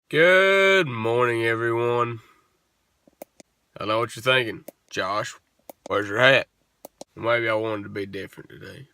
Good morning, everyone. I know what you're thinking. Josh, where's your hat? Maybe I wanted to be different today.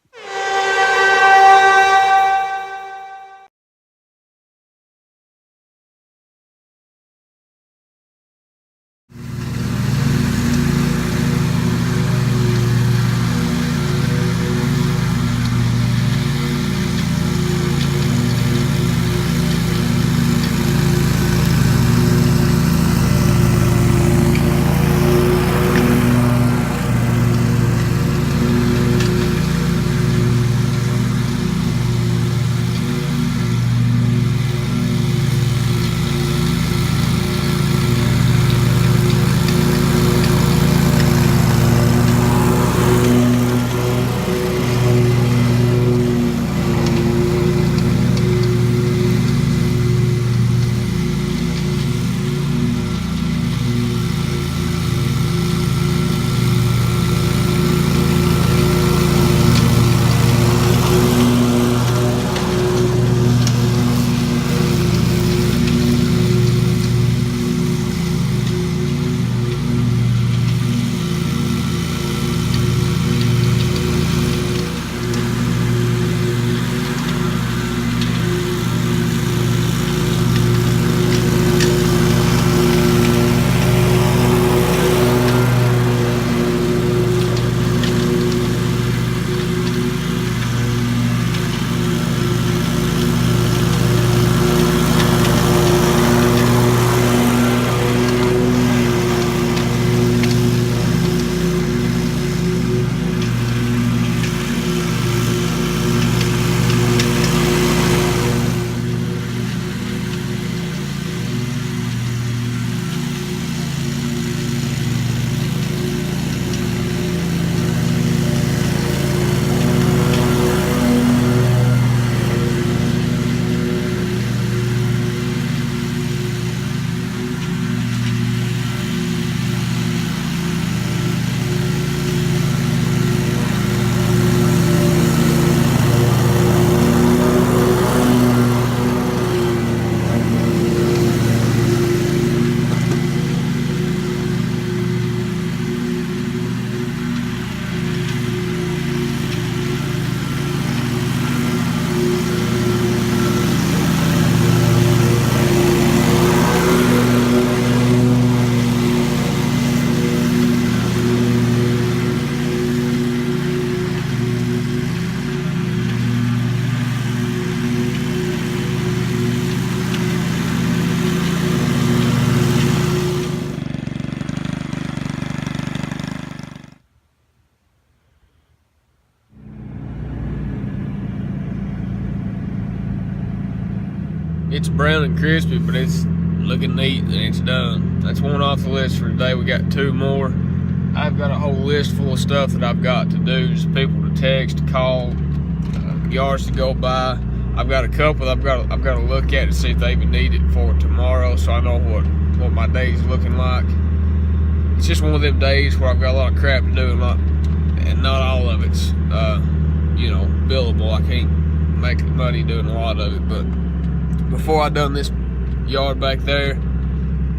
It's brown and crispy, but it's looking neat and it's done. That's one off the list for today. We got two more. I've got a whole list full of stuff that I've got to do. Just people to text, to call, yards to go by. I've got a couple I've got to look at to see if they even need it for tomorrow, so I know what my day's looking like. It's just one of them days where I've got a lot of crap to do and not all of it's billable. I can't make money doing a lot of it, but before I done this yard back there,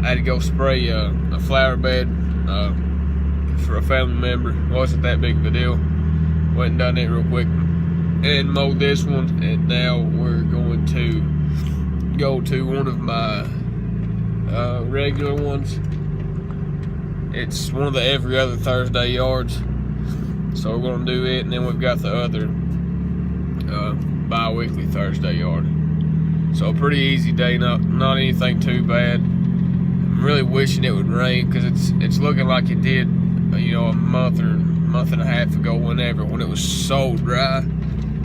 I had to go spray a flower bed for a family member. It wasn't that big of a deal. Went and done it real quick and mowed this one, and now we're going to go to one of my regular ones. It's one of the every other Thursday yards, so we're going to do it, and then we've got the other bi-weekly Thursday yard. So a pretty easy day, not anything too bad. I'm really wishing it would rain, because it's looking like it did, a month and a half ago, when it was so dry.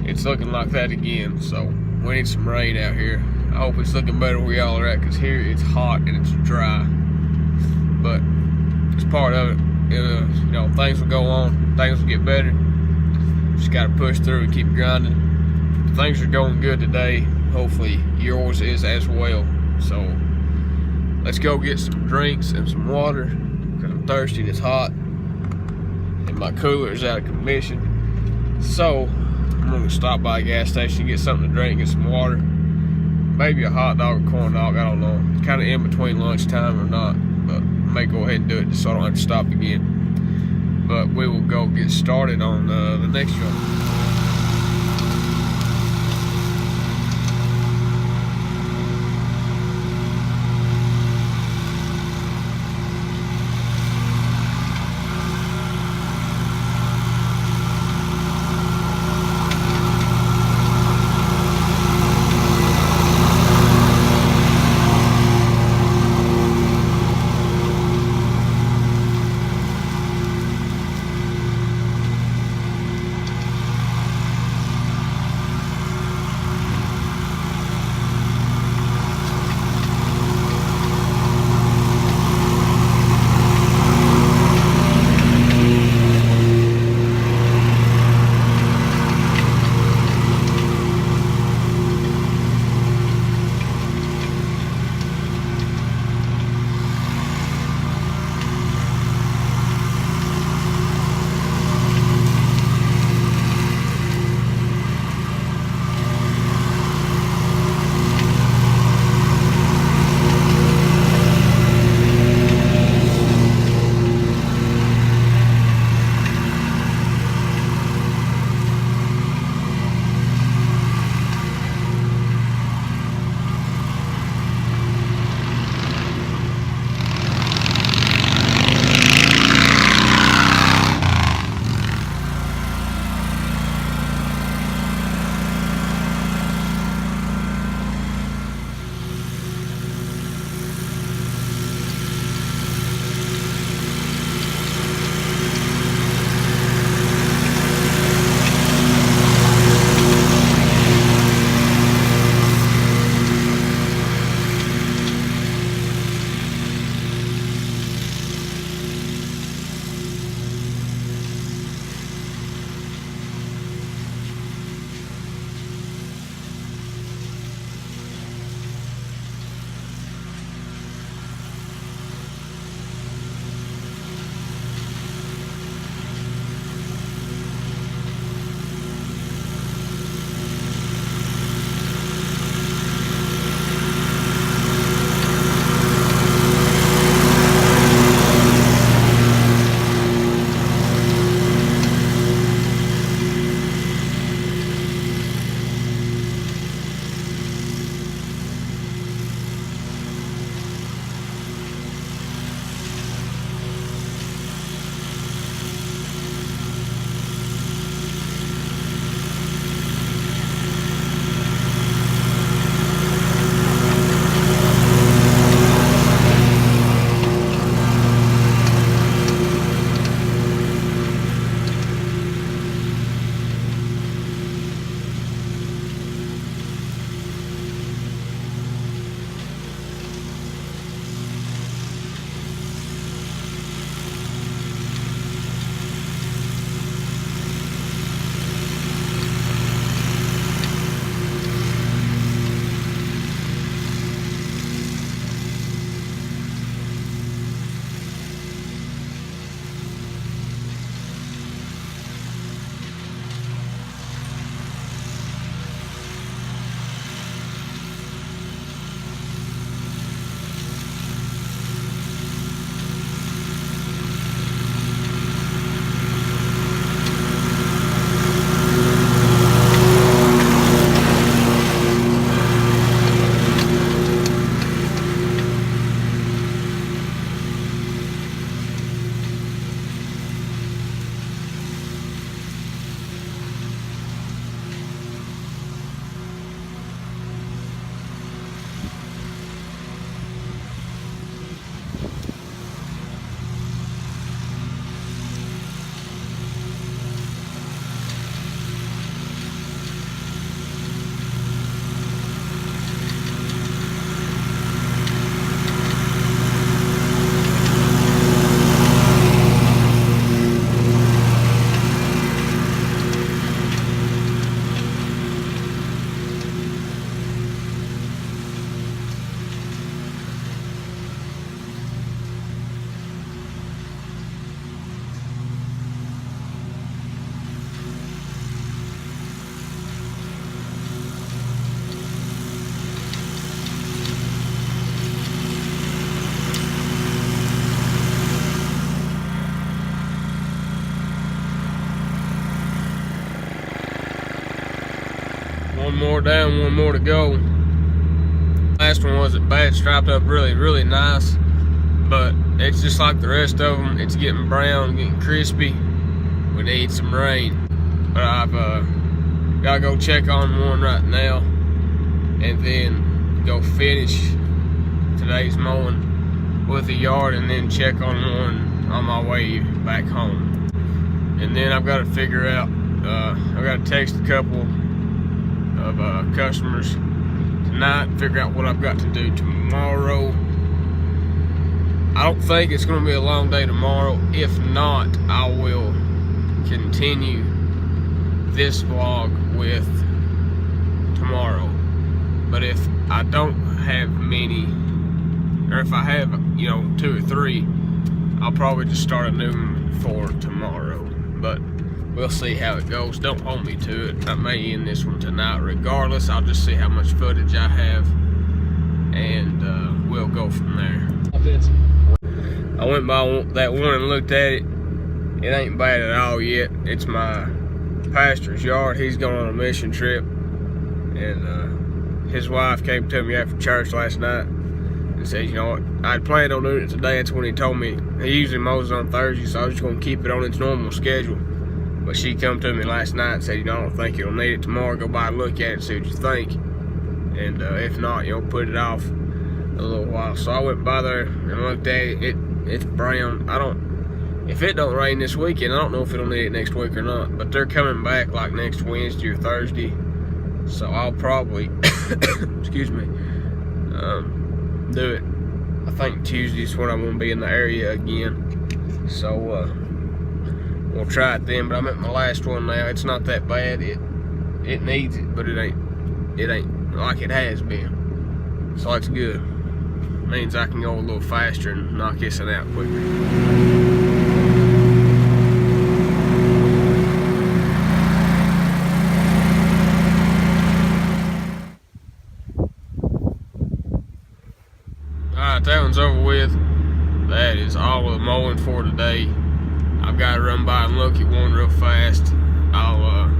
It's looking like that again, so we need some rain out here. I hope it's looking better where y'all are at, because here it's hot and it's dry. But it's part of it. Things will go on, things will get better. Just got to push through and keep grinding. Things are going good today. Hopefully yours is as well. So let's go get some drinks and some water, because I'm thirsty and it's hot and my cooler is out of commission. So I'm gonna stop by a gas station, get something to drink, get some water, maybe a hot dog or corn dog, I don't know. in between lunchtime or not, but I may go ahead and do it just so I don't have to stop again. But we will go get started on the next job. One more down, one more to go. Last one wasn't bad, striped up really nice, but it's just like the rest of them. It's getting brown, getting crispy. We need some rain, but I've gotta go check on one right now, and then go finish today's mowing with the yard, and then check on one on my way back home. And then I've got to figure out. I've got to text a couple of customers tonight and figure out what I've got to do tomorrow. I don't think it's going to be a long day tomorrow. If not, I will continue this vlog with tomorrow. But if I don't have many, or if I have, 2 or 3, I'll probably just start a new one for tomorrow. But we'll see how it goes. Don't hold me to it. I may end this one tonight regardless. I'll just see how much footage I have, and we'll go from there. I went by that one and looked at it. It ain't bad at all yet. It's my pastor's yard. He's going on a mission trip, and his wife came to me after church last night and said, you know what, I'd planned on doing it today. That's when he told me. He usually mows on Thursday, so I was just going to keep it on its normal schedule. But she come to me last night and said, I don't think you'll need it tomorrow. Go by and look at it and see what you think. And if not, put it off a little while. So I went by there and looked at it. It's brown. If it don't rain this weekend, I don't know if it'll need it next week or not. But they're coming back like next Wednesday or Thursday. So I'll probably, excuse me, do it. I think Tuesday's when I'm gonna be in the area again. So we'll try it then. But I'm at my last one now. It's not that bad. It needs it, but it ain't like it has been. So that's good. Means I can go a little faster and knock this one out quicker. Alright, that one's over with. That is all of the mowing for today. I've got to run by and look at one real fast. I'll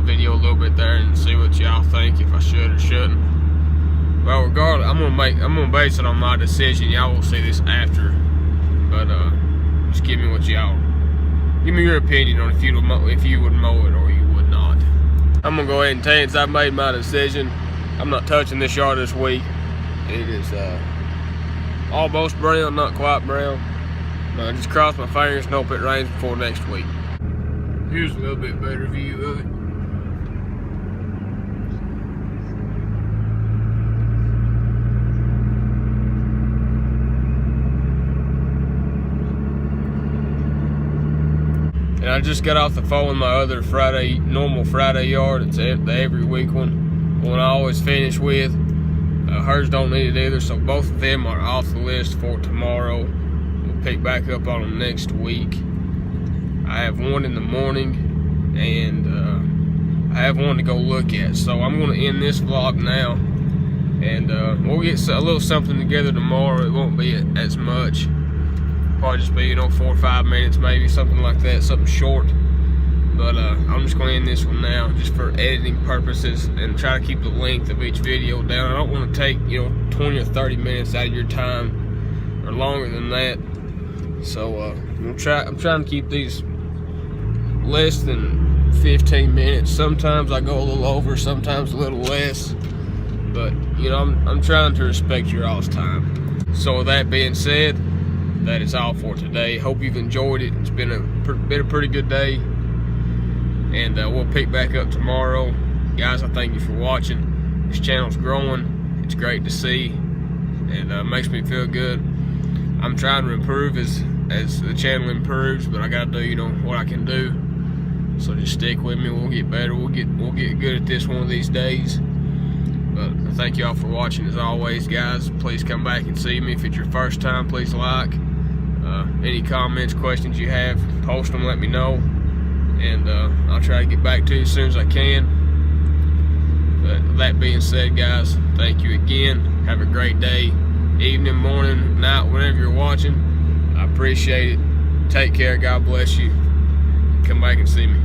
video a little bit there and see what y'all think, if I should or shouldn't. Well, regardless, I'm gonna base it on my decision. Y'all will see this after, but just give me your opinion on if you would mow it or you would not. I'm gonna go ahead and tell you, I've made my decision. I'm not touching this yard this week. It is almost brown, not quite brown. I just cross my fingers and hope it rains before next week. Here's a little bit better view of it. And I just got off the phone with my other normal Friday yard. It's the every week one I always finish with. Hers don't need it either, so both of them are off the list for tomorrow. We'll pick back up on them next week. I have one in the morning, and I have one to go look at. So I'm going to end this vlog now, and we'll get a little something together tomorrow. It won't be as much. Probably just be 4 or 5 minutes, maybe something like that, something short. But I'm just going to end this one now, just for editing purposes, and try to keep the length of each video down. I don't want to take 20 or 30 minutes out of your time, or longer than that. So I'm trying to keep these less than 15 minutes. Sometimes I go a little over, sometimes a little less. But I'm trying to respect your all's time. So with that being said, that is all for today. Hope you've enjoyed it. It's been a pretty good day, and we'll pick back up tomorrow. Guys, I thank you for watching. This channel's growing. It's great to see, and makes me feel good. I'm trying to improve as the channel improves, but I gotta do what I can do. So just stick with me. We'll get better. We'll get good at this one of these days. But thank y'all for watching as always, guys. Please come back and see me. If it's your first time, please like. Any comments, questions you have, post them, let me know, and I'll try to get back to you as soon as I can. But that being said, guys, thank you again. Have a great day, evening, morning, night, whenever you're watching. I appreciate it. Take care. God bless you. Come back and see me.